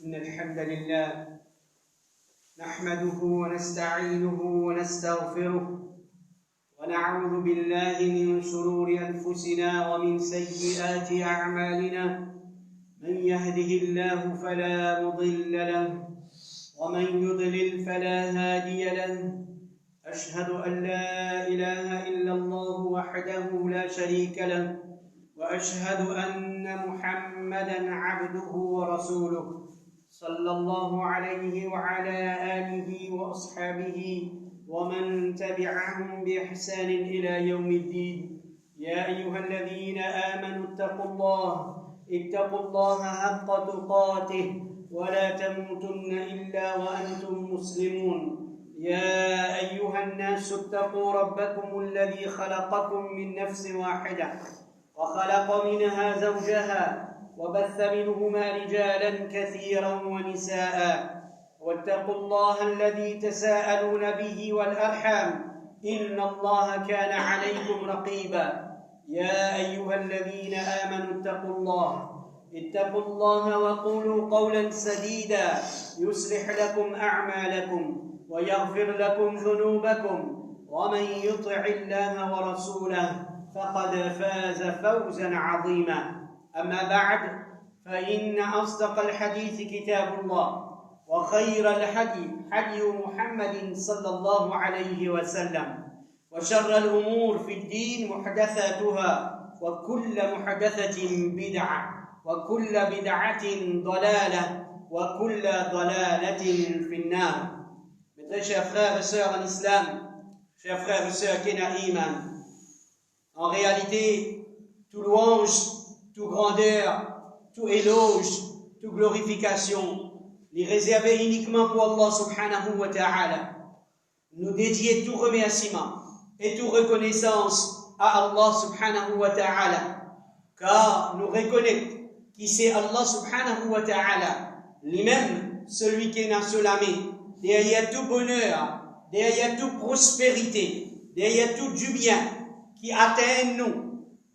إن الحمد لله نحمده ونستعينه ونستغفره ونعوذ بالله من شرور أنفسنا ومن سيئات أعمالنا من يهده الله فلا مضل له ومن يضلل فلا هادي له أشهد أن لا إله إلا الله وحده لا شريك له وأشهد أن محمدًا عبده ورسوله صلى الله عليه وعلى آله وأصحابه ومن تبعهم بإحسان إلى يوم الدين. يا أيها الذين آمنوا اتقوا الله حق تقاته ولا تموتن إلا وأنتم مسلمون. يا أيها الناس اتقوا ربكم الذي خلقكم من نفس واحدة وخلق منها زوجها وبث منهما رجالا كثيرا ونساء واتقوا الله الذي تساءلون به والأرحام إن الله كان عليكم رقيبا. يا أيها الذين آمنوا اتقوا الله وقولوا قولا سديدا يصلح لكم أعمالكم ويغفر لكم ذنوبكم ومن يطع الله ورسوله فقد فاز فوزا عظيما. أما بعد فإن أصدق الحديث كتاب الله وخير الحدي حدي محمد صلى الله عليه وسلم وشر الأمور في الدين محدثاتها وكل محدثة بدعة وكل بدعة ضلالة وكل ضلالة في النار. Mes chers frères et sœurs en islam, chers frères et sœurs Kena Iman, en réalité, tout louange, tout grandeur, tout éloge, toute glorification, les réserver uniquement pour Allah subhanahu wa ta'ala. Nous dédier tout remerciement et toute reconnaissance à Allah subhanahu wa ta'ala, car nous reconnaissons qui c'est Allah subhanahu wa ta'ala, lui-même, celui qui est Nasolamé, derrière tout bonheur, derrière toute prospérité, derrière tout du bien qui atteint nous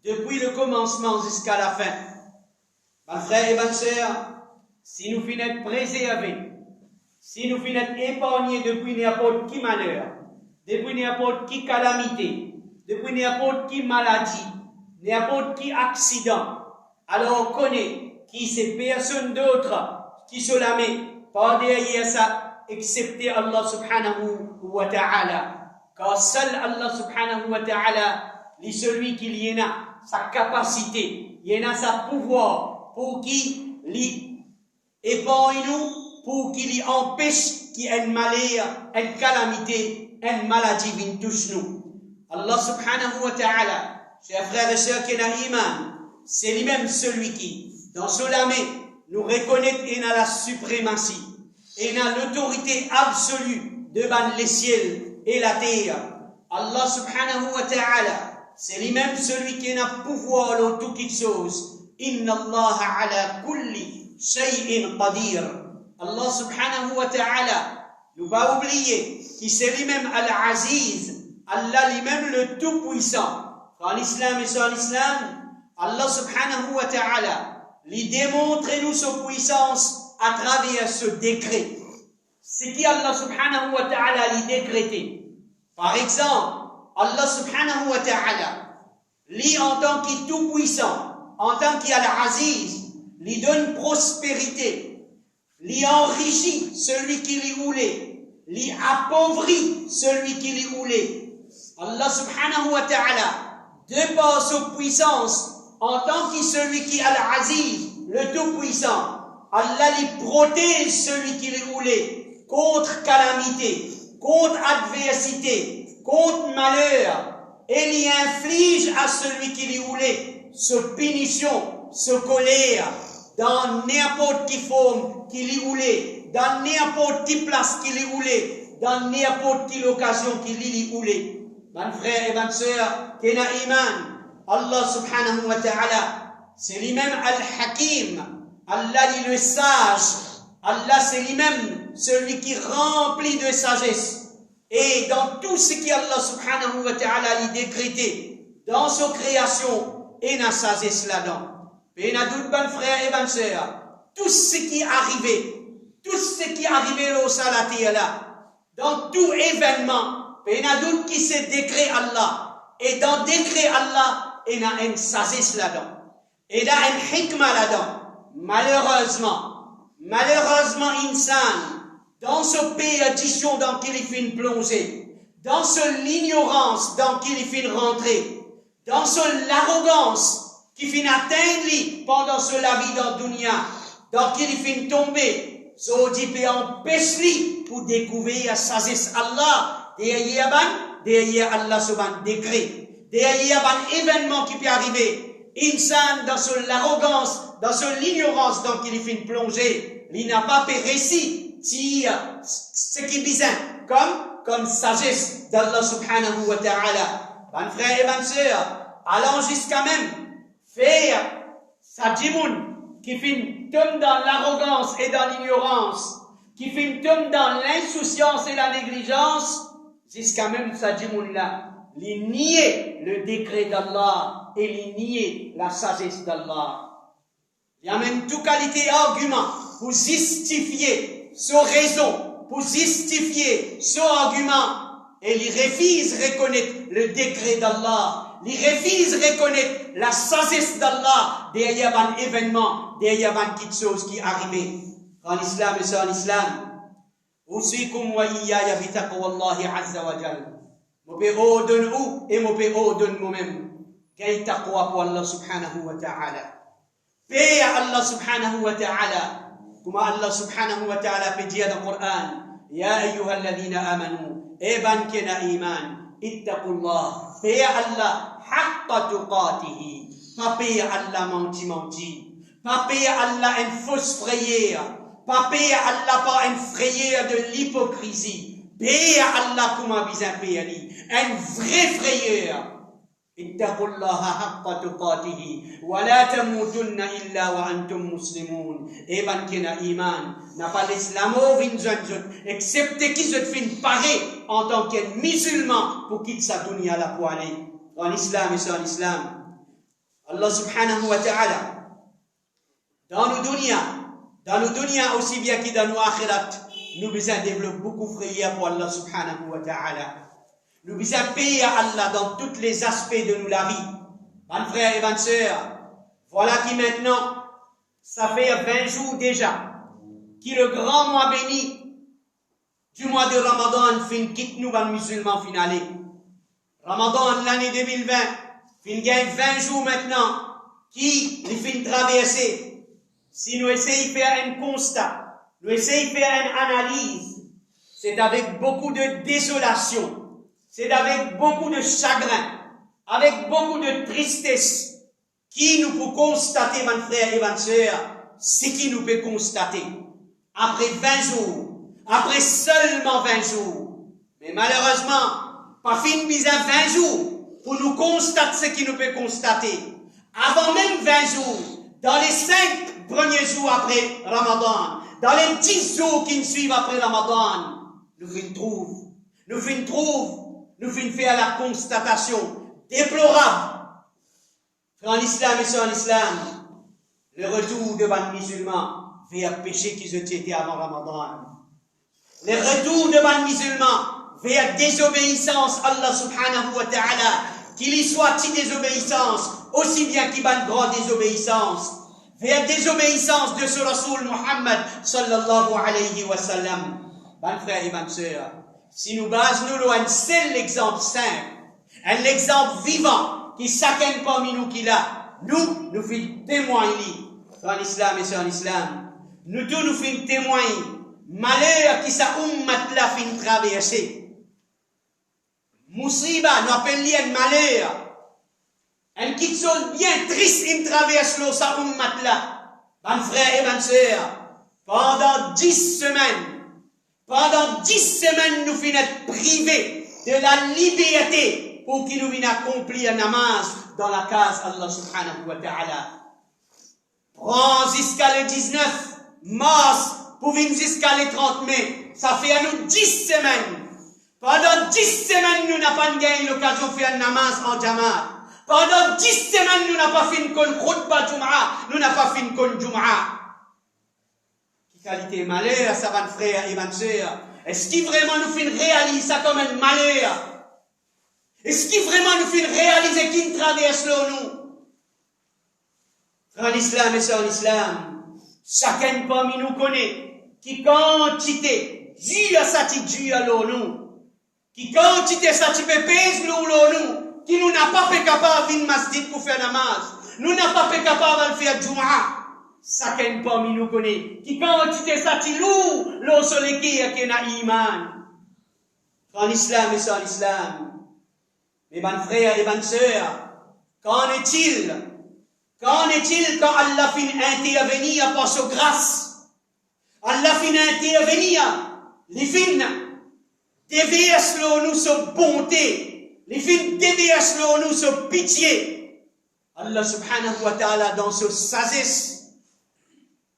depuis le commencement jusqu'à la fin. Mes frères et mes sœurs, si nous finissons préservés, si nous finissons épargnés depuis n'importe qui malheur, depuis n'importe qui calamité, depuis n'importe qui maladie, n'importe qui accident, alors on connaît qui c'est personne d'autre qui se la met par derrière ça, excepté Allah subhanahu wa ta'ala. Car seul Allah subhanahu wa ta'ala, est celui qui y a sa capacité, il y a sa pouvoir pour qu'il y épargne nous, pour qu'il y empêche qu'il y ait une malheur, une calamité, une maladie qui touche nous. Allah subhanahu wa ta'ala, chers frères et sœurs qui ont iman, c'est lui-même celui qui, dans ce lamé, nous reconnaît et a la suprématie, et a l'autorité absolue devant les ciels et la terre. Allah subhanahu wa ta'ala, c'est lui-même celui qui a pouvoir dans toutes choses. Inna Allah ala kulli shay'in qadir. Allah subhanahu wa ta'ala, nous va oublier qu'il c'est lui-même Al-Aziz, Allah lui-même le tout-puissant. En islam et sans l'islam, Allah subhanahu wa ta'ala, lui démontre nous sa puissance à travers ce décret. C'est qui Allah subhanahu wa ta'ala lui décrété. Par exemple, Allah subhanahu wa ta'ala, lui en tant qu'il tout-puissant, en tant qu'il Al-Aziz, lui donne prospérité, lui enrichit celui qui lui voulait, lui appauvrit celui qui lui voulait. Allah subhanahu wa ta'ala, de par sa puissance, en tant que celui qui est Al-Aziz, le tout-puissant, Allah lui protège celui qui lui voulait contre calamité, contre adversité, contre malheur, et lui inflige à celui qui lui voulait ce punition, ce colère, dans n'importe quelle forme qu'il lui voulait, dans n'importe quelle place qu'il lui voulait, dans n'importe quelle occasion qu'il lui voulait. Mes frères et mes sœurs, Kena Iman, Allah subhanahu wa ta'ala, c'est lui-même Al-Hakim, Allah est le sage, Allah c'est lui-même celui qui remplit de sagesse. Et dans tout ce qu'Allah subhanahu wa ta'ala lui décrété, dans sa création, et dans sa sagesse là-dedans. Et dans d'autres bonnes frères et bonnes sœurs, tout ce qui est arrivé tout ce qui est arrivé au salati là, dans tout événement, il y a d'autres qui se décret Allah. Et dans décret Allah, il y a une sagesse là-dedans. Il y a une hikmah là-dedans. Malheureusement, insan, dans ce pédition dans qu'il fait une plongée, dans l'ignorance dans qu'il fait une rentrée, dans l'arrogance qui fait atteindre pendant la vie dans le dunya, dans qu'il fait une tombée, Zodi peut empêcher pour découvrir la sagesse Allah, derrière Allah subhanahu décret, derrière un événement qui peut arriver. Insan dans l'arrogance, dans l'ignorance dans qu'il fait une plongée, il n'a pas pu réciter ce qui est bizarre, comme sagesse d'Allah subhanahu wa ta'ala. Mes frères et mes sœurs, allons jusqu'à même faire sa djimoun qui fait tombe dans l'arrogance et dans l'ignorance, qui fait tombe dans l'insouciance et la négligence, jusqu'à même sa djimoun là, il nier le décret d'Allah et il nier la sagesse d'Allah. Il y a même toute qualité d'argument pour justifier sa raison, pour justifier son argument, et il refuse de reconnaître le décret d'Allah, il refuse de reconnaître la sagesse d'Allah derrière un événement, derrière une petite chose qui est arrivée. En islam et sans islam, usikum wa iyaya bi taqwallahi azza wa jalla. Mo pe odon ou et mo pe odon moi-même. Quel taqwa pour Allah subhanahu wa ta'ala. Paix à Allah subhanahu wa ta'ala. Comme Allah subhanahu wa ta'ala peut dire dans le Coran, Ya ayyuhalladhina amanu, eban kena iman, ittaqullah. Paix à Allah, haqqa tuqatihi. Pas paix à Allah menti. Pas paix à Allah une fausse frayeur. Pas paix à Allah par une frayeur de l'hypocrisie. Paix à Allah comme un bizarre paix à lui. Une vraie frayeur. اتقوا الله حق تقاته ولا تموتن إلا وأنتم مسلمون. Eban kena iman, n'a pas l'islam au excepté qu'ils se fin pareil en tant que musulman pour quitter sa dunya la pour aller en islam et sans islam. Allah subhanahu wa ta'ala dans le dunya aussi bien que dans nos akhirat, nous besoin développer beaucoup frayeur pour Allah subhanahu wa ta'ala. Nous besoin payer à Allah dans tous les aspects de nous la vie. Mes frères et mes sœurs, voilà qui maintenant, ça fait 20 jours déjà, qui le grand mois béni du mois de Ramadan fin quitte nous, les musulmans finalés. Ramadan l'année 2020, fin gagne 20 jours maintenant, qui les fin traverser. Si nous essayons de faire un constat, nous essayons de faire une analyse, c'est avec beaucoup de désolation. C'est avec beaucoup de chagrin, avec beaucoup de tristesse, qui nous peut constater, mes frères et mes sœurs, ce qui nous peut constater. Après 20 jours, après seulement 20 jours. Mais malheureusement, pas fin bizarre 20 jours, pour nous constater ce qui nous peut constater. Avant même 20 jours, dans les 5 premiers jours après Ramadan, dans les 10 jours qui nous suivent après Ramadan, nous finissons faire la constatation déplorable qu'en islam et sans islam, le retour de les musulmans vers le péché qu'ils étaient avant Ramadan. Le retour de les musulmans vers désobéissance à Allah subhanahu wa ta'ala, qu'il y soit une désobéissance, aussi bien qu'il y ait une grande désobéissance, vers désobéissance de ce Rasoul Muhammad sallallahu alayhi wa sallam. Mes frères et mes sœurs, si nous basons un seul exemple simple, un exemple vivant, qui chacun parmi nous qui l'a, nous faisons témoigner en islam et sans islam. Nous tous nous faisons témoigner malheur qui sa ummat la fin traverser. Musiba, nous appelons un malheur. Un qui chose bien triste, il traverse sa ummat là. Mes frères et mes sœurs, pendant 10 semaines, nous finissons privés de la liberté pour qu'ils nous viennent accomplir un namaz dans la case Allah subhanahu wa ta'ala. Prends jusqu'à le 19 mars pour venir jusqu'à le 30 mai. Ça fait à nous 10 semaines. Pendant 10 semaines, nous n'avons pas gagné l'occasion de faire un namaz en jamaat. Pendant 10 semaines, nous n'avons pas fait une khutbah Jum'a. Nous n'avons pas fait une Jum'a. Qui qualité malheur, ça va frère et ma soeur. Est-ce qu'il vraiment nous fait réaliser ça comme un malheur? Est-ce qu'il vraiment nous fait réaliser qu'il traverse nous? Frère l'islam et sœur l'islam, chacun parmi nous connaît qui quantité, Dieu a sati Dieu à nous, qui quantité sati pèse nous, qui nous n'a pas fait capable de masjid pour faire namaz, nous n'a pas fait capable de faire Jumu'ah. Chacun parmi nous connaît qui quantité sati l'eau sur les qui n'a iman. Frère l'islam et sœur l'islam, mes bons frères et bonnes sœurs, qu'en est-il quand Allah finit intervenir par sa grâce? Allah finit intervenir, les fins déverse nous sa bonté, les fins déverse nous sa pitié. Allah subhanahu wa ta'ala dans sa sagesse,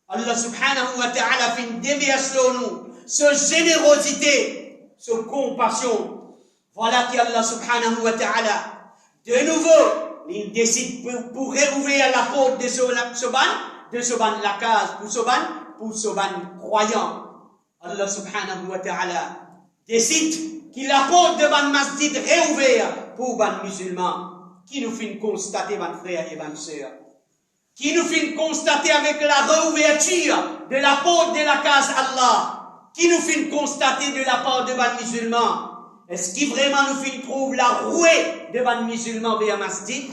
Allah subhanahu wa ta'ala fin déverse nous sa générosité, sa compassion. Voilà qu'Allah subhanahu wa ta'ala de nouveau il décide pour réouvrir la porte de Soban, la case, pour Soban croyant. Allah subhanahu wa ta'ala décide qu'il la porte de Ban Masjid réouvert pour Ban musulmans. Qui nous fait constater, Ban frères et Ban sœurs? Qui nous fait constater avec la réouverture de la porte de la case Allah? Qui nous fait constater de la part de Ban musulmans? Est-ce qu'il vraiment nous fait trouve la rouée de Ban musulmans vers Masjid?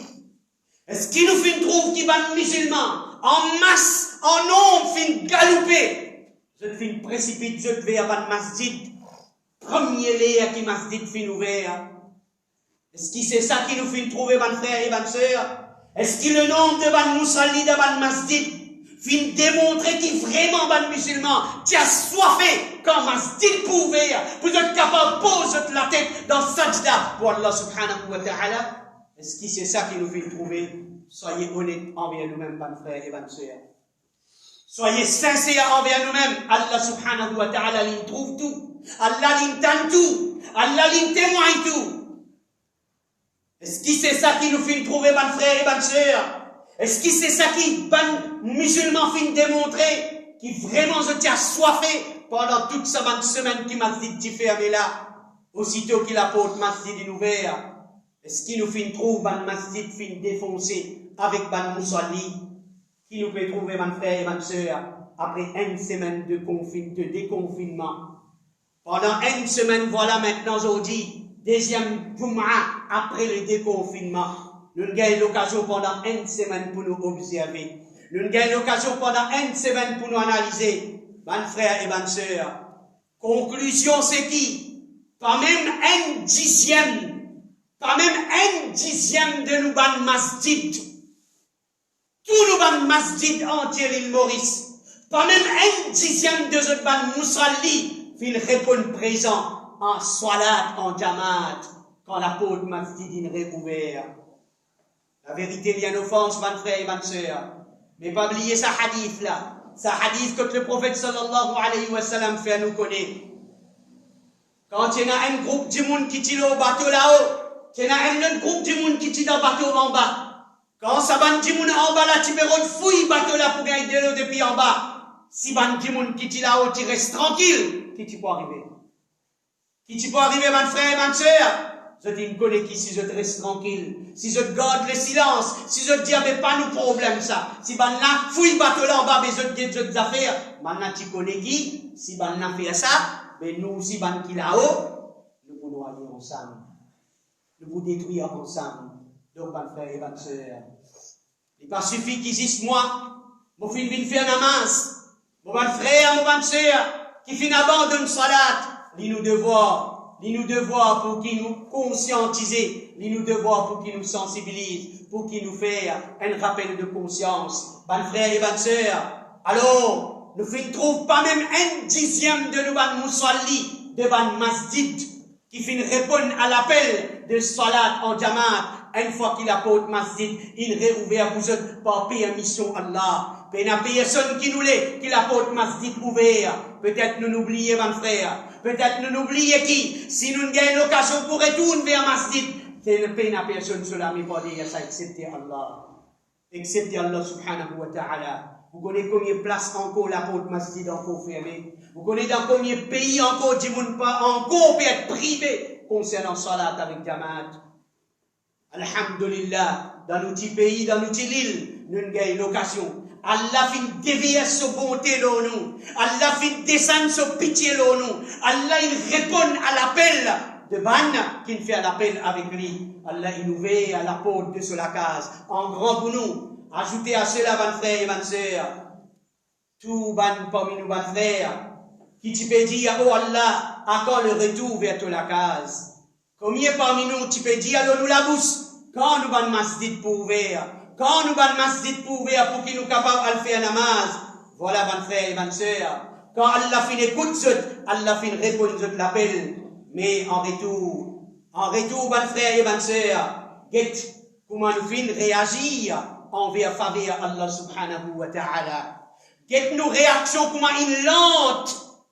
Est-ce qu'il nous fait trouve qui Ban musulmans en masse, en nombre, fin galoper? Je te fin précipite, je te vais à Ban Masjid. Premier l'air qui Masjid fin ouvert. Est-ce que c'est ça qui nous fait trouver, Ban frères et Ban sœurs? Est-ce que le nombre de Ban Moussalli de Ban Masjid fin démontrer qu'il vraiment Ban musulman, tu as soifé quand Masjid pour ouvrir, vous êtes capable de poser la tête dans sajda pour Allah subhanahu wa ta'ala? Est-ce que c'est ça qui nous fait trouver? Soyez honnêtes envers nous-mêmes, Ban frères et Ban sœurs. Soyez sincères envers nous-mêmes. Allah subhanahu wa ta'ala l'in trouve tout. Allah l'intend tout. Allah l'in témoigne tout. Est-ce que c'est ça qui nous fait trouver, Ban frères et Ban sœurs? Est-ce que c'est ça qui, Ban musulmans, fait démontrer qui vraiment se tient soifé pendant toute cette semaine qui Masjid t'y fermé là? Aussitôt qu'il apporte Masjid in ouvert. Est-ce qu'il nous fait trouver Ban Masjid fin défoncé avec Ban Moussalli? Qui nous peut trouver, Ban frères et Ban sœurs, après une semaine de déconfinement? Pendant une semaine, voilà maintenant aujourd'hui, deuxième Jumu'ah après le déconfinement. Nous avons l'occasion pendant une semaine pour nous observer. Nous avons l'occasion pendant une semaine pour nous analyser. Ban frères et Ban sœurs, conclusion c'est qui? Pas même un dixième de nous Ban Masjid. Tout nous Ban Masjid entier l'île Maurice. Pas même un dixième de ce Ban Moussalli qu'il répond présent en salat, en jamaat, quand la porte Masjid est réouverte. La vérité, il y a une offense, Ban frères et Ban sœurs. Mais pas oublier sa hadith là. Sa hadith que le prophète sallallahu alayhi wa sallam fait à nous connaître. Quand il y a un groupe de monde qui tire au bateau là-haut, il y a un autre groupe de monde qui tire dans le bateau en bas. Quand ça va de monde en bas là, tu peux fouiller le bateau là pour gagner de l'eau depuis en bas. Si ban de monde qui tire là-haut, tu restes tranquille. Qui tu peux arriver? Qui tu peux arriver, Ban frères et Ban sœurs? Je dis, me connais qui si je te reste tranquille, si je te garde le silence, si je te dis, mais pas nous problème ça. Si ban là, fouille le bateau là en bas, mais je te dis des affaires. Maintenant, tu connais qui? Si ban là fait ça, mais nous aussi, ban qui là-haut, nous pouvons aller ensemble. Nous pouvons détruire ensemble. Donc, Ban frères et Ban sœurs, il pas suffit qu'ils disent moi, mon fils vient faire namaz, mon Ban frère, mon Ban sœur, qui fin abandonne salat, li nous devoir pour qu'il nous conscientiser, li nous devoir pour qu'il nous sensibilise, pour qu'il nous fasse un rappel de conscience. Ban frères et Ban sœurs, alors, nous ne trouvons pas même un dixième de nous Ban Moussalli, de Ban Masjid, qui fin répondre à l'appel de salat en jamaat. Une fois qu'il apporte Masjid, il réouvert vous êtes par permission Allah. Il n'y a personne qui nous l'est, qu'il apporte Masjid ouvert. Peut-être nous n'oublions, mon frère. Peut-être nous n'oublions qui. Si nous gagnons l'occasion pour retourner vers Masjid, c'est le peine à personne cela, mais pas dire ça, excepté Allah. excepté Allah subhanahu wa ta'ala. Vous connaissez combien de places encore la porte masjid encore fermée? Vous connaissez dans combien de pays encore du monde pas encore peut être privé concernant salat avec jamaat? Alhamdulillah, dans nos petits pays, dans nos petites îles, nous avons l'occasion. Allah fait dévier sa bonté dans nous. Allah fait descendre sa pitié dans nous. Allah il répond à l'appel de Ban qui fait l'appel avec lui. Allah il nous veille à la porte de sur la case. En grand pour nous. Ajoutez à cela, ban frère et ban sœur, tout ban parmi nous, ban frère, qui tu peux dire, oh Allah, à quand le retour vers la case? Combien parmi nous, tu peux dire, allons nous la bouche, quand nous ban masjid pour ouvrir, quand nous ban masjid pour ouvrir, pour qu'il nous capable de faire namaz? Voilà, ban frère et ban sœur, quand Allah fin écoute, Allah fin répond l'appel, mais en retour, ban frère et ban sœur, guette, comment nous fin réagir envers faveur Allah subhanahu wa ta'ala. Quelle nos réactions, comment ils lente.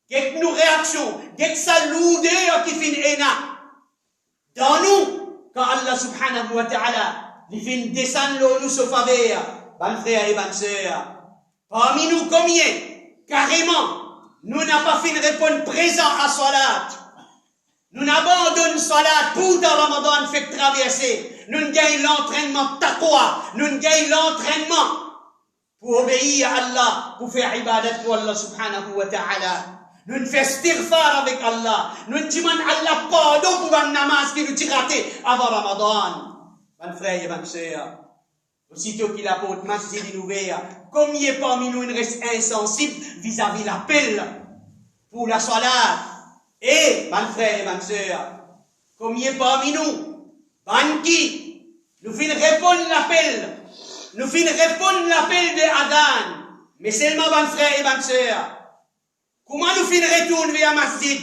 Quelle nos réactions, quelle sa lourdeur qui fin ena. Dans nous, quand Allah subhanahu wa ta'ala, il fin descendre nous sur faveur, ban frère et ban sœur. Parmi nous, combien, carrément, nous n'avons pas fin répondre présent à salat. Nous n'abandonnons salat pour dans Ramadan fait traverser. Nous gagnons l'entraînement taqwa. Nous gagnons l'entraînement pour obéir à Allah, pour faire ibadat pour Allah subhanahu wa ta'ala. Nous faisons istighfar avec Allah. Nous demandons Allah pardon pour un namaz qui nous a raté avant Ramadan. Mes frères et mes sœurs, aussitôt qu'il apporte masjid ouvert, combien parmi nous reste insensible vis-à-vis l'appel pour la salat? Et, mes frères et mes sœurs, combien parmi nous, qui nous fin répondre l'appel, nous fin répondre l'appel de Adan, mais seulement mes frères et mes sœurs, comment nous fin retourner vers masjid?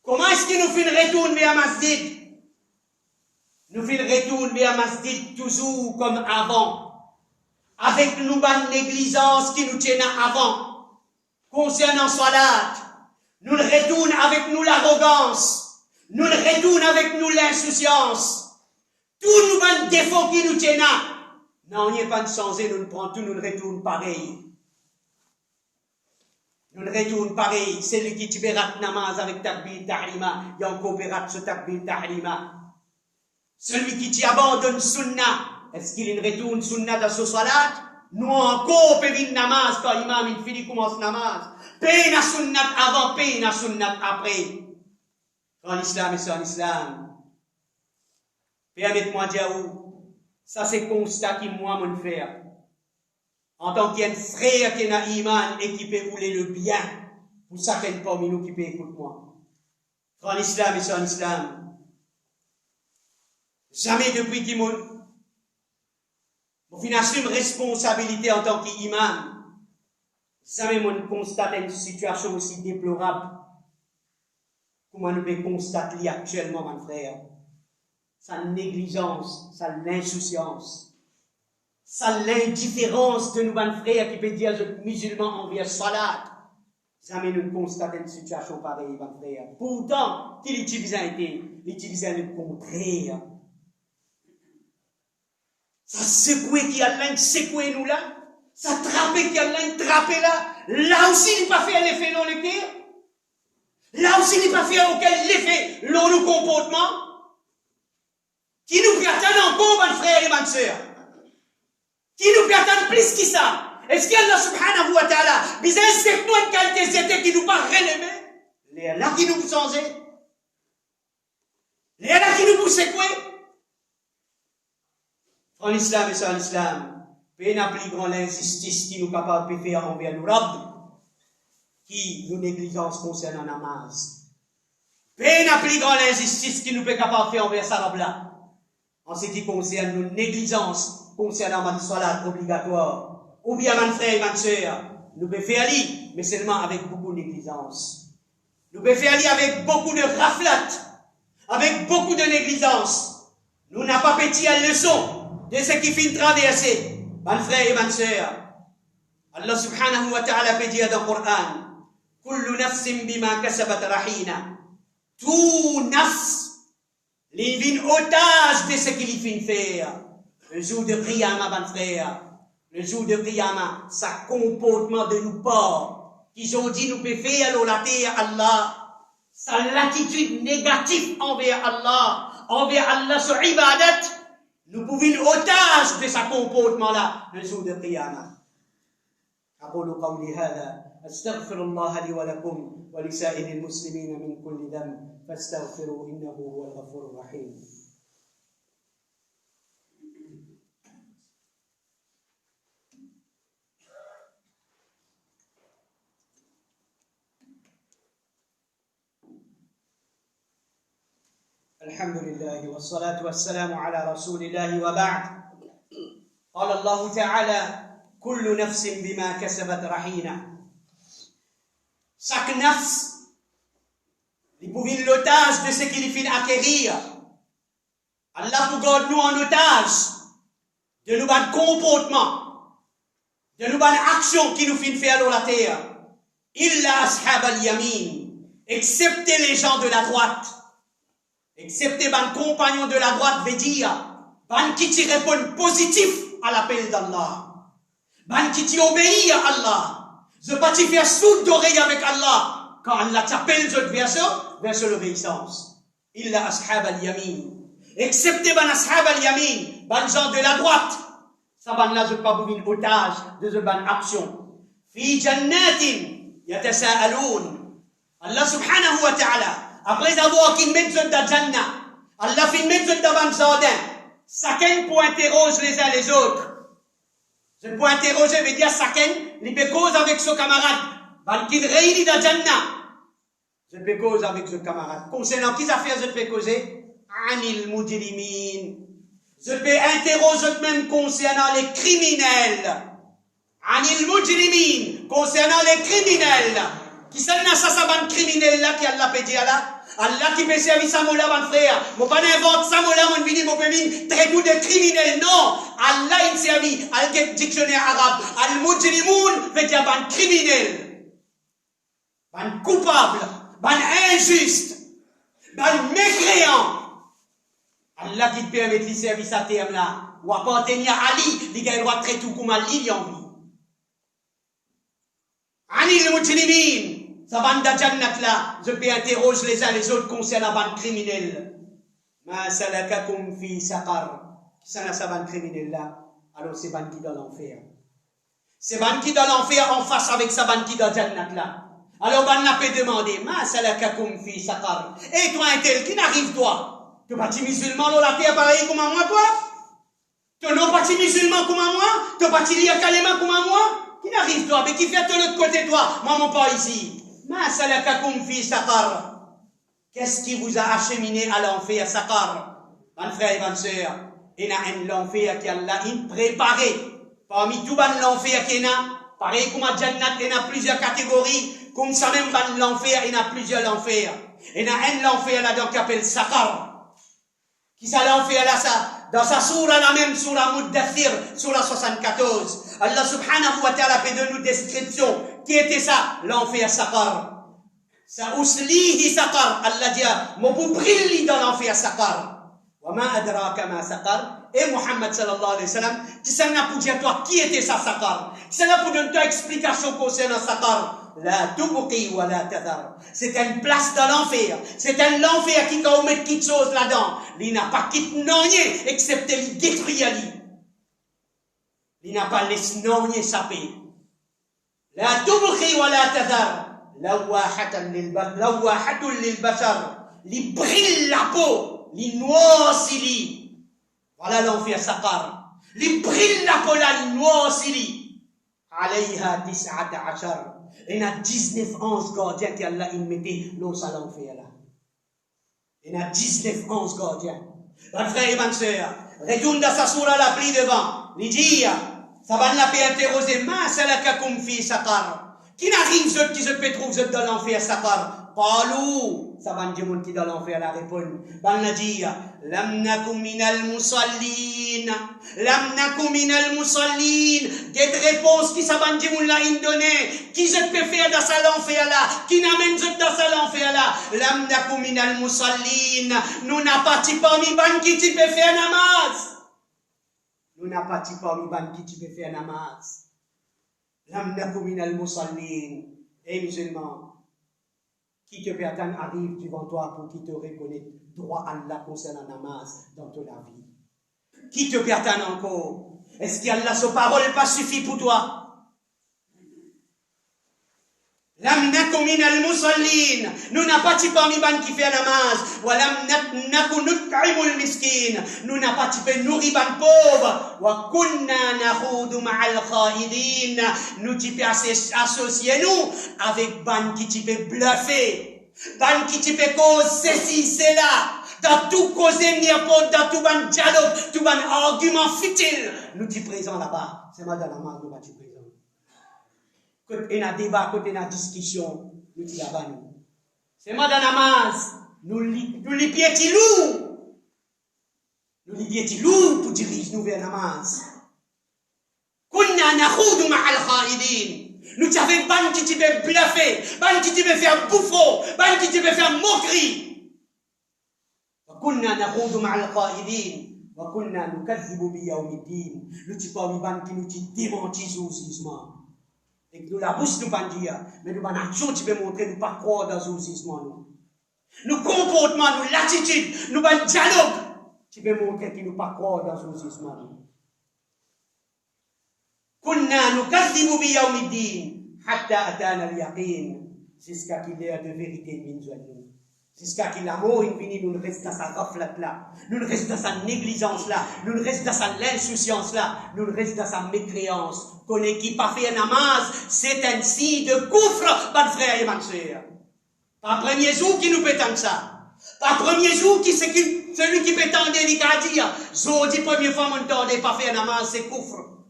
Comment est-ce que nous fin retourner vers masjid? Nous fin retourner vers masjid toujours comme avant, avec nous bonne négligence qui nous tiennent avant, concernant salat. Nous le retournons avec nous l'arrogance. Nous le retournons avec nous l'insouciance. Tous nous avons défauts qui nous tiennent. Non, il n'y a pas de changer, nous le prenons tout, nous le retournons pareil. Nous le retournons pareil. Celui qui te rate namaz avec takbir tahlima, il y a encore rate ce takbir tahlima. Celui qui t'abandonne sunnah, est-ce qu'il retourne sunnah dans ce salat? Nous encore payons namaz quand l'imam il finit commence namaz. Paye la sunnat avant, paye la sunnat après. Quand l'islam est sur l'islam. Permettez-moi de dire, ça c'est constat qui moi me fait. En tant qu'un frère qui a iman et qui peut rouler le bien, pour ça qu'il y a parmi nous qui peut écouter moi. Quand l'islam est sur l'islam. Jamais depuis qu'il m'a assume responsabilité en tant qu'imam. Jamais on constate une situation aussi déplorable. Comment nous pouvons constater actuellement, mon frère? Sa négligence, sa l'insouciance, sa l'indifférence de nous, mon frère, qui peut dire je musulman envers salat. Jamais nous constatons une situation pareille, mon frère. Pourtant, qu'il utilise le contraire. Ça secoué qui a l'un secoué nous là. Ça trappé qui a l'un trappé là. Là aussi, il n'a pas fait l'effet dans le cœur. Là aussi, il n'a pas fait aucun effet dans nos comportements. Qui nous peut attendre encore, mes frères et mes sœurs? Qui nous peut attendre plus que ça? Est-ce qu'Allah subhanahu wa ta'ala, bizarre, c'est nous une qualité c'était qui nous pas relever? Les là qui nous changer? Les là qui nous poussent quoi? En islam et sans l'islam. Peu n'a plus grand l'injustice qui nous capable de faire envers nous Rabb, qui nous négligence concernant la namaz. Peu n'a plus grand l'injustice qui nous peut capable de faire envers sa Rabb là, en ce qui concerne nos négligences concernant ma salat obligatoire, ou bien mon frère et ma sœur, nous pouvons faire aller, mais seulement avec beaucoup de négligence. Nous pouvons faire aller avec beaucoup de raflat, avec beaucoup de négligence. Nous n'avons pas petit à leçon de ce qui finit traverser. Mes frères et mes sœurs, Allah subhanahu wa ta'ala peut dire dans le Coran, Kullu nafsin bima kasabat rahina. Tout nafs, les vins otages de ce qu'il finit faire. Le jour de Qiyamah, mon frère, le jour de Qiyamah, ça comportement de nous pas, qui ont dit nous pouvons faire la terre Allah, sa l'attitude négative envers Allah sur ibadat, nous pouvons une otage de ce comportement-là, le jour de Qiyamah. أقول قولي هذا أستغفر الله لي ولكم ولسائر المسلمين من كل ذنب فاستغفروا إنه هو الغفور الرحيم. الحمد لله والصلاة والسلام على رسول الله وبعد. قال الله تعالى كل نفس بما كسبت رهينة. Chaque nafs, il pouvait l'otage de ce qu'il fait acquérir. Allah nous garde nous en otage de nos bonnes comportements, de nos bonnes actions qui nous font faire dans la terre. Illa ashab al-yamin, excepté les gens de la droite, excepté les compagnons de la droite, veut dire, ban qui répondent positif à l'appel d'Allah. Ban qui obéit à Allah. Je ne pas te faire sourd d'oreille avec Allah. Quand Allah t'appelle vers l'obéissance. Illa ashab al-yamin. Excepté ban ashab al-yamin, ban gens de la droite. Ça ban là, je ne pas vous une otage de ce ban action. Fi jannatin yatasa'aloun. Allah subhanahu wa ta'ala, après avoir qu'il met dans la jannah, Allah fait mettre dans le jardin. Chacun pour interroger les uns les autres. Je peux interroger, veut dire chacun, il peut cause avec son camarade. Ban qui réunit dans Jannah. Je peux cause avec ce camarade. Concernant qui affaires je peux causer? Anil mujrimin. Je peux interroger même concernant les criminels. Anil mujrimin. Concernant les criminels. Qui sont là, ça ban criminel là qui Allah peut dire là? Allah qui peut servir ça, mon frère. Mon pas n'invente ça, mon vini, mon pémine, très tout de criminels. Non. Allah, il servit. Al dictionnaire arabe. Al-mujrimoun veut dire ban criminel. Ban coupable. Ban injuste. Ban mécréant. Allah qui te permet de servir ça terme là. Ou appartenir à Ali. Il a le droit de traiter tout comme Ali, il a envie. Anil mujrimin. Sa bande de Jannat là, je peux interroger les uns les autres concernant la bande criminelle. Ma salakakum fi saqar. Qui sont sa bande criminelle là? Alors c'est bande qui dans l'enfer. C'est bande qui dans l'enfer en face avec sa bande qui dans Jannat là. Alors bande n'a pas demandé. Ma salakakum fi saqar. Et toi un tel qui n'arrive toi? Tu pas musulman dans la terre pareil comme moi toi? Tu n'es pas musulman comme moi? Tu pas lire kalema comme moi? Qui n'arrive toi? Mais qui fait de l'autre côté toi? Moi mon pas ici. Ma salakakum fi saqar. Qu'est-ce qui vous a acheminé à l'enfer saqar? Mon frère et ma soeur, il y a un l'enfer qui Allah a préparé. Parmi tout l'enfer qu'il y a, pareil comme à Jannat, il y a plusieurs catégories. Comme ça même l'enfer, il y a plusieurs l'enfer. Il y a un l'enfer là-dedans qui s'appelle saqar. Qui ça l'enfer là ça? Dans sa sourate, la même sourate Muddathir, sourate 74. Allah subhanahu wa ta'ala fait de nous description. Qui était ça? L'enfer saqar. Sa uslihi saqar. Allah dit, mon pour briller dans l'enfer saqar. Wa ma adraka ma saqar. Et Muhammad sallallahu alayhi wa sallam, qui s'en a pour dire toi, qui était ça saqar? Qui s'en a pour donner toi explication concernant saqar? La tubqi wa la tadhar. C'est une place dans l'enfer. C'est un l'enfer qui quand on met quelque chose là-dedans. Il n'a pas quitté non excepté il détruit ali. Il n'a pas laissé non saper. La tubqi wa la tadhar. Lawahatun lil bashar. Li brille la peau, li noircit. Voilà l'enfer saqar. Li brille la peau là, li noircit. Alayha 19. Il y a 19 anges gardiens qui Allah il mettait dans sa l'enfer là. Il y a 19 anges gardiens. Mon frère et ma soeur, retourne dans sa sourate la pli devant. Il dit, ça va la paix interroger, ma salakakum fi saqar. Qui n'arrive ceux qui se peut trouver dans l'enfer saqar? Palou. Ça va dire mon qui dans l'enfer la répondre. Ban la dire, lam nakum minal musallin. Lam nakum minal musallin. Des réponses qui ça va dire mon la indonné. Qui je peux faire dans sa l'enfer là? Qui n'amène je dans sa l'enfer là? Lam nakum minal musallin. Nous n'a pas parmi ban qui tu peux faire namaz. nous n'avons pas de parmi ban qui tu peux faire namaz. Lam nakum minal musallin. Et musulmans, qui te peut attendre arrive devant toi pour qu'il te reconnaisse droit à Allah concernant namaz dans ton vie. Qui te peut attendre encore? Est-ce qu'Allah, sa parole pas suffit pour toi? Lam nakum minal musallin. Nous n'avons pas de parmi ban qui fait namaz. Wa lam nakum nut'imul miskin. Nous n'avons pas de nourrir ban pauvre. Wa kunna nakhudu ma'al khaidin. Nous tu peux associer nous avec ban qui tu peux bluffer. Ban qui tu peux cause ceci, cela. Dans tout cause n'importe, dans tout ban dialogue, tout ban argument futile. Nous tu présents là-bas. C'est madame namaz nous tu présents. Quand il y a un débat, quand il y a une discussion, nous disons là-bas nous. C'est madame namaz. Nous les pieds lourds. Nous les pieds lourds pour diriger nous vers namaz. Kunna nakhudu ma'al khaidin. Nous t'avons ban qui tu veux bluffer, ban qui tu veux faire bouffon, ban qui tu veux faire moquerie. Kunna nakhudu ma'al khaidin. Wa kunna nukazzibu bi yawmiddin. Nous t'avons ban qui nous démentit au jugement. Et que nous la bouche nous pas dire, mais nous pas action tu peux montrer nous pas croire dans ce jugement nous. Nous comportement, nous l'attitude, nous pas dialogue, tu peux montrer que nous pas croire dans ce jugement nous. Kunna nukazzibu bi yawmiddin hatta atana al-yaqin. C'est ce qu'il y a de vérité de nous. C'est ce qu'il y a l'amour infini, nous ne restons dans sa raflate là, nous ne restons dans sa négligence là, nous ne restons dans sa insouciance là, nous ne restons dans sa mécréance. Qu'on est qui pas fait un namaz, c'est un signe de coufre, pas de frère et ma soeur. Pas premier jour qui nous pétend ça. Pas premier jour qui c'est celui qui pétend des dire, Zodi première fois mon temps pas fait un namaz, c'est coufre.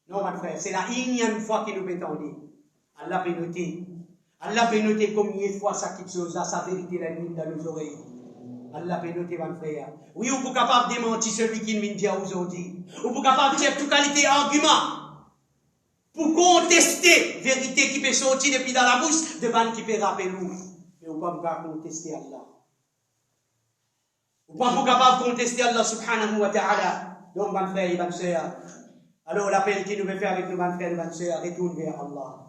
Non, mon frère, c'est la énième fois qu'il nous pétend. Allah peut noter. Allah peut noter combien de fois ça quitte chose, sa vérité la nuit dans nos oreilles. Allah peut noter, mon frère. Oui, ou pour capable de démentir celui qui nous dit aujourd'hui. Ou pour capable de dire toute qualité argument. Pour contester vérité qui peut sortir depuis dans la bouche, devant qui peut rappeler nous. Mais ou pas pour contester Allah. Ou pas pour capable de contester Allah subhanahu wa ta'ala. Donc, mon frère et ma soeur. Alors, l'appel qu'il nous veut faire avec nous, mon frère et ma soeur, retourne vers Allah.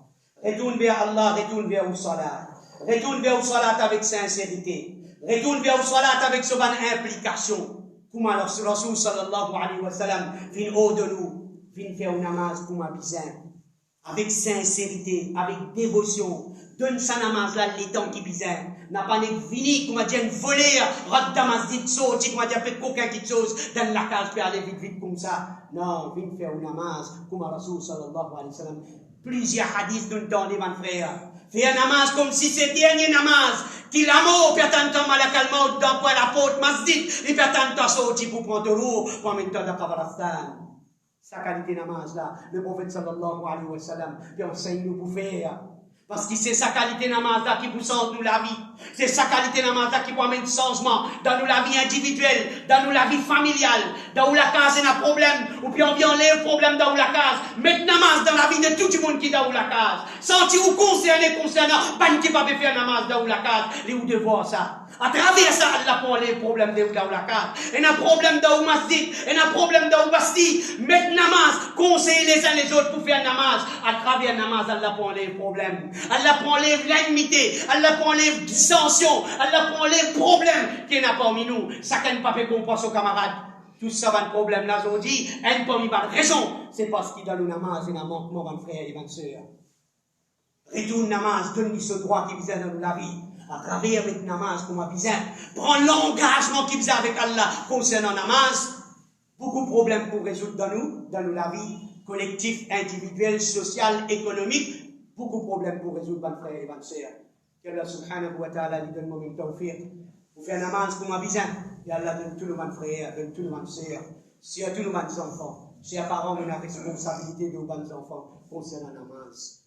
Retourne vers Allah, retourne vers le salat. Retourne vers le salat avec sincérité. Retourne vers le salat avec son implication. Comme alors, le Rasul sallallahu alayhi wa sallam vient haut de nous, vient faire une namaz pour ma bizarre. Avec sincérité, avec dévotion. Donne sa namaz là, les temps qui bizarre. N'a pas vini, comme a dit, voler, rat damazit sorti, comme a dit, fait coquin qui chose, dans la case, puis aller vite, vite comme ça. Non, vient faire une namaz, comme le Rasul sallallahu alayhi wa sallam. Plusieurs hadiths nous donnent, mon frère. Fais un namaz comme si c'est le dernier namaz. Qu'il l'amour, puis attends, malakalma, dans quoi la porte, masjid, et puis attends, sorti pour prendre l'eau, pour en mettre dans la Kabalastan. Sa qualité namaz là, le prophète sallallahu alayhi wa sallam, il enseigne nous pour faire. Parce que c'est sa qualité namaz là qui vous change nous la vie. C'est sa qualité namaz là qui vous amène changement dans nous la vie individuelle, dans nous la vie familiale, dans où la case est un problème, ou bien on vient enlever le problème dans où la case. Mettre namaz dans la vie de tout le monde qui est dans où la case. Sentir ou concerné concernant, pas qui va faire namaz dans où la case, les ou devoir ça. À travers ça, Allah pour enlever le problème dans où la case. Et un problème dans où masjid, et un problème dans où basti. Mettre namaz, conseiller les uns les autres pour faire namaz. À travers namaz, Allah pour enlever le problème. Allah pour enlever l'enmité, Allah pour enlever la dissension, Allah pour enlever le problème qui n'a pas parmi nous. Chacun pas fait comprendre aux camarades. Tout ça va un problème là aujourd'hui, elle pas mis pas de raison. C'est parce qu'il dans le namaz, il y a un manquement, mon frère et ma soeur. Retourne namaz, donne-lui ce droit qui vient dans la vie. À travers avec namaz, comme a besoin. Prends l'engagement qui vient avec Allah concernant namaz. Beaucoup de problèmes pour résoudre dans nous la vie collective, individuelle, sociale, économique. Beaucoup de problèmes pour résoudre, mon frère et ma soeur. qu'Allah subhanahu wa ta'ala lui donne mon tawfiq pour faire namaz comme un bizarre. Et Allah donne tout le monde frère, donne tout le monde sœur, c'est à tout le monde enfants. Chers parents, on a la responsabilité de nos enfants concernant la namaz.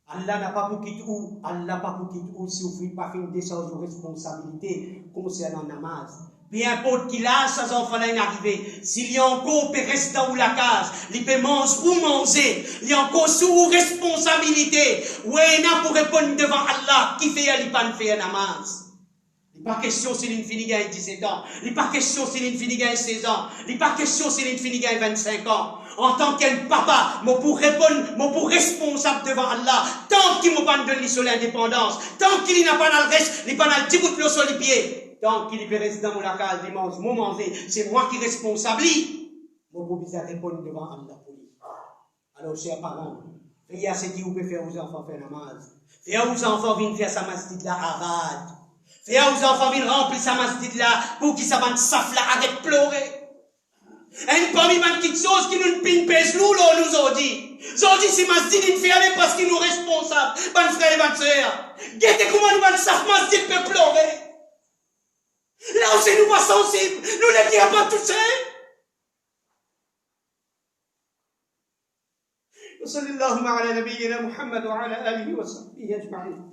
Allah n'a pas pour quitter où, Allah n'a pas pour quitter où si vous ne faites pas faire une décharge de responsabilité concernant la namaz. Peu importe qu'il a, ses enfants là arrivé. S'il y a encore peut rester dans la case, il peut manger ou manger, il y a encore sous responsabilité. Ouais, n'a pour répondre devant Allah, qui fait il pas faire namaz. Il Pas question si l'infini gagne 17 ans. Il n'est pas question si l'infini gagne 16 ans. Il n'est pas question si l'infini gagne 25 ans. En tant qu'un papa, moi pour répondre, moi pour responsable devant Allah, tant qu'il m'a pas donné sur l'indépendance, tant qu'il n'a pas dans le reste, il n'a pas dans le petit bout de l'eau sur les pieds, tant qu'il est resté dans mon local dimanche, mon manger, c'est moi qui est responsable. Moi pour bien répondre devant Allah pour lui. Alors, chers parents, veillez à ce qui vous peut faire aux enfants faire namaz. Faites aux enfants venir faire sa masjid là arade. Faites aux enfants venir remplir sa masjid là pour qu'ils s'avantent saf là avec pleurer. Et parmi les petites choses qui nous pèsent nous ont dit. Ils ont dit si masjid il fait aller parce qu'il nous est responsable. Ban frère et ban sœur. Guettez comment nous ban saf masjid peut pleurer. Là où c'est nous pas sensibles, nous ne les pas toucher. وصلى اللهم على نبينا محمد وعلى آله وصحبه أجمعين